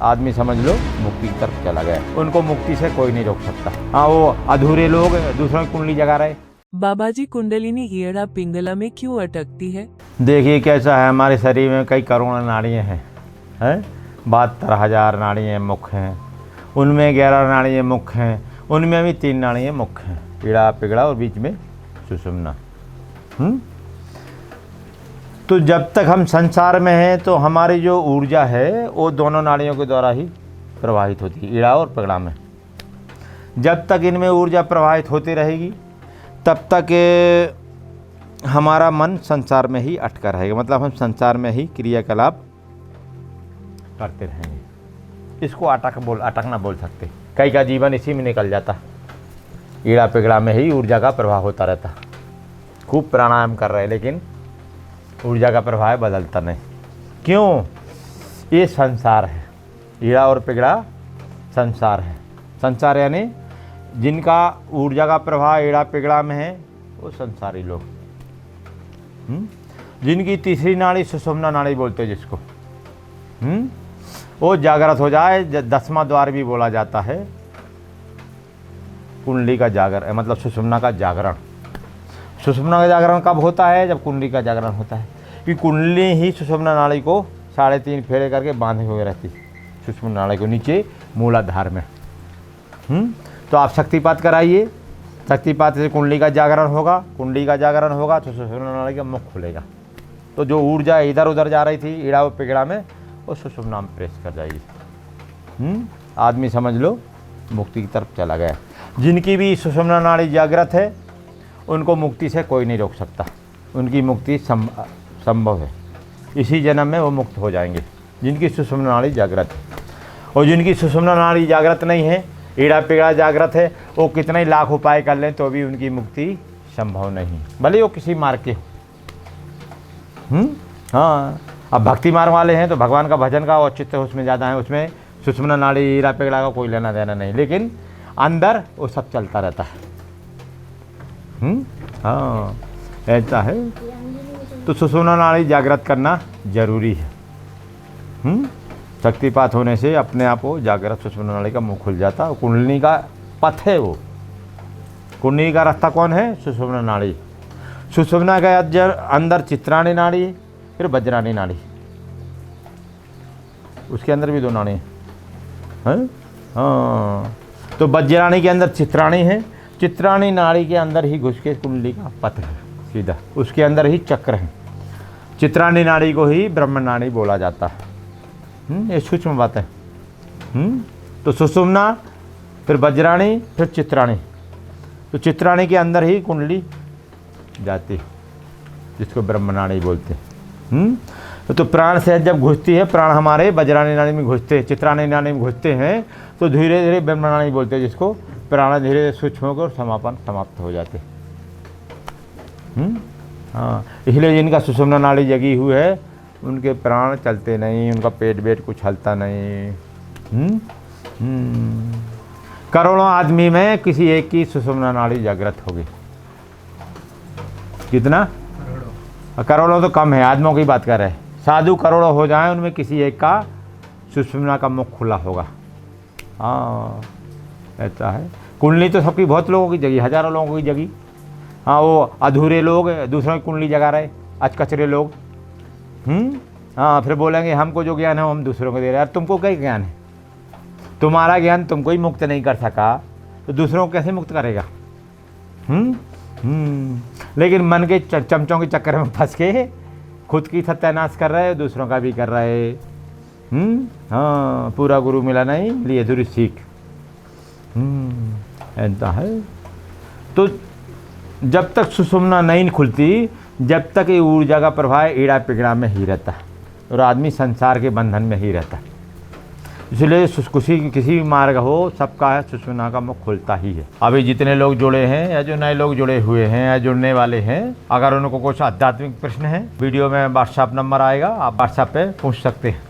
आदमी समझ लो मुक्ति की तरफ चला गया। उनको मुक्ति से कोई नहीं रोक सकता। हाँ, वो अधूरे लोग दूसरों की कुंडली जगा रहे। बाबा जी, कुंडलिनी ईड़ा पिंगला में क्यों अटकती है? देखिए कैसा है, हमारे शरीर में कई करोड़ नाड़ियाँ हैं, 72,000 नाड़ियाँ मुख्य हैं, उनमें 11 नाड़ियाँ मुख्य हैं, उनमें भी 3 नाड़ियाँ मुख्य हैं, ईड़ा पिगड़ा और बीच में सुषुम्ना। तो जब तक हम संसार में हैं तो हमारी जो ऊर्जा है वो दोनों नाड़ियों के द्वारा ही प्रवाहित होती है, ईड़ा और पिगड़ा में। जब तक इनमें ऊर्जा प्रवाहित होती रहेगी तब तक हमारा मन संसार में ही अटका रहेगा, मतलब हम संसार में ही क्रियाकलाप करते रहेंगे। इसको अटकना बोल सकते। कई का जीवन इसी में निकल जाता, ईड़ा पिगड़ा में ही ऊर्जा का प्रवाह होता रहता। खूब प्राणायाम कर रहे लेकिन ऊर्जा का प्रवाह बदलता नहीं। क्यों? ये संसार है, ईड़ा और पिगड़ा संसार है। संसार यानी जिनका ऊर्जा का प्रवाह ईड़ा पिगड़ा में है वो संसारी लोग। जिनकी तीसरी नाड़ी सुषुम्ना नाड़ी बोलते हैं जिसको, वो जागृत हो जाए, 10वां द्वार भी बोला जाता है कुंडली का जागरण, मतलब सुषुम्ना का जागरण। सुषुम्ना का जागरण कब होता है? जब कुंडली का जागरण होता है, कि कुंडली ही सुषुम्ना नाड़ी को 3.5 फेरे करके बांधे हुए रहती सुषुम्ना नाड़ी को नीचे मूलाधार में। तो आप शक्तिपात कराइए, शक्तिपात से कुंडली का जागरण होगा, कुंडली का जागरण होगा तो सुषुम्ना नाड़ी का मुख खुलेगा। तो जो ऊर्जा इधर उधर जा रही थी ईड़ा और पिगड़ा में वो सुषुम्ना में प्रेस कर जाएगी। आदमी समझ लो मुक्ति की तरफ चला गया। जिनकी भी सुषुम्ना नाड़ी जागृत है उनको मुक्ति से कोई नहीं रोक सकता, उनकी मुक्ति संभव है। इसी जन्म में वो मुक्त हो जाएंगे जिनकी सुषुम्ना नाड़ी जागृत है। और जिनकी सुषुम्ना नाड़ी जागृत नहीं है, ईड़ा पिगड़ा जागृत है, वो कितने ही लाख उपाय कर लें तो भी उनकी मुक्ति संभव नहीं, भले वो किसी मार्ग के हो। हाँ, अब भक्ति मार्ग वाले हैं तो भगवान का भजन का औचित्य उसमें ज़्यादा है, उसमें सुषुम्ना नाड़ी ईड़ा पिगड़ा का कोई लेना देना नहीं, लेकिन अंदर वो सब चलता रहता है। हाँ, ऐसा है। तो सुषुम्ना नाड़ी जागृत करना जरूरी है। शक्तिपात होने से अपने आप वो जागृत सुषुम्ना नाड़ी का मुंह खुल जाता। कुंडली का पथ है वो, कुंडली का रास्ता कौन है? सुषुम्ना नाड़ी। सुषुम्ना के अंदर चित्राणी नाड़ी, फिर वज्राणी नाड़ी, उसके अंदर भी 2 नाड़ी हैं। हाँ, तो वज्राणी के अंदर चित्राणी है, चित्राणी नाड़ी के अंदर ही घुस के कुंडली का पथ है सीधा, उसके अंदर ही चक्र है। चित्राणी नाड़ी को ही ब्रह्म नाड़ी बोला जाता है। ये सूक्ष्म बात है। तो सुषुम्ना, फिर वज्राणी, फिर चित्राणी। तो चित्राणी के अंदर ही कुंडली जाती जिसको ब्रह्म नाड़ी बोलते हैं। तो प्राण से जब घुसती है, प्राण हमारे वज्राणी नाड़ी में घुसते हैं, चित्राणी नाड़ी में घुसते हैं तो धीरे धीरे ब्रह्म नाड़ी बोलते हैं जिसको, प्राण धीरे धीरे सूक्ष्म होकर समापन समाप्त हो जाते। हाँ, इसलिए जिनका सुषुम्ना नाड़ी जगी हुई है उनके प्राण चलते नहीं, उनका पेट वेट कुछ हलता नहीं। करोड़ों आदमी में किसी एक की सुषुम्ना नाड़ी जागृत होगी। कितना? करोड़ों तो कम है, आदमियों की बात कर रहे हैं। साधु करोड़ों हो जाएं, उनमें किसी एक का सुषुम्ना का मुख खुला होगा। हाँ, ऐसा है। कुंडली तो सबकी बहुत लोगों की जगी, हजारों लोगों की जगी। हाँ, वो अधूरे लोग दूसरों की कुंडली जगा रहे, अचकचरे लोग। हाँ, फिर बोलेंगे हमको जो ज्ञान है वो हम दूसरों को दे रहे हैं। तुमको क्या ज्ञान है? तुम्हारा ज्ञान तुमको ही मुक्त नहीं कर सका तो दूसरों को कैसे मुक्त करेगा? लेकिन मन के चमचों के चक्कर में फंस के खुद की सत्यानाश कर रहे, दूसरों का भी कर रहे। हाँ, पूरा गुरु मिला नहीं, लिए अधूरी सीख। ऐसा है। तो जब तक सुषुम्ना नहीं खुलती, जब तक ये ऊर्जा का प्रवाह ईड़ा पिगड़ा में ही रहता है और आदमी संसार के बंधन में ही रहता है। इसलिए किसी मार्ग हो, सबका सुषुम्ना का मुख खुलता ही है। अभी जितने लोग जुड़े हैं या जो नए लोग जुड़े हुए हैं या जुड़ने वाले हैं, अगर उनको कुछ आध्यात्मिक प्रश्न है, वीडियो में व्हाट्सएप नंबर आएगा, आप व्हाट्सएप पे पूछ सकते हैं।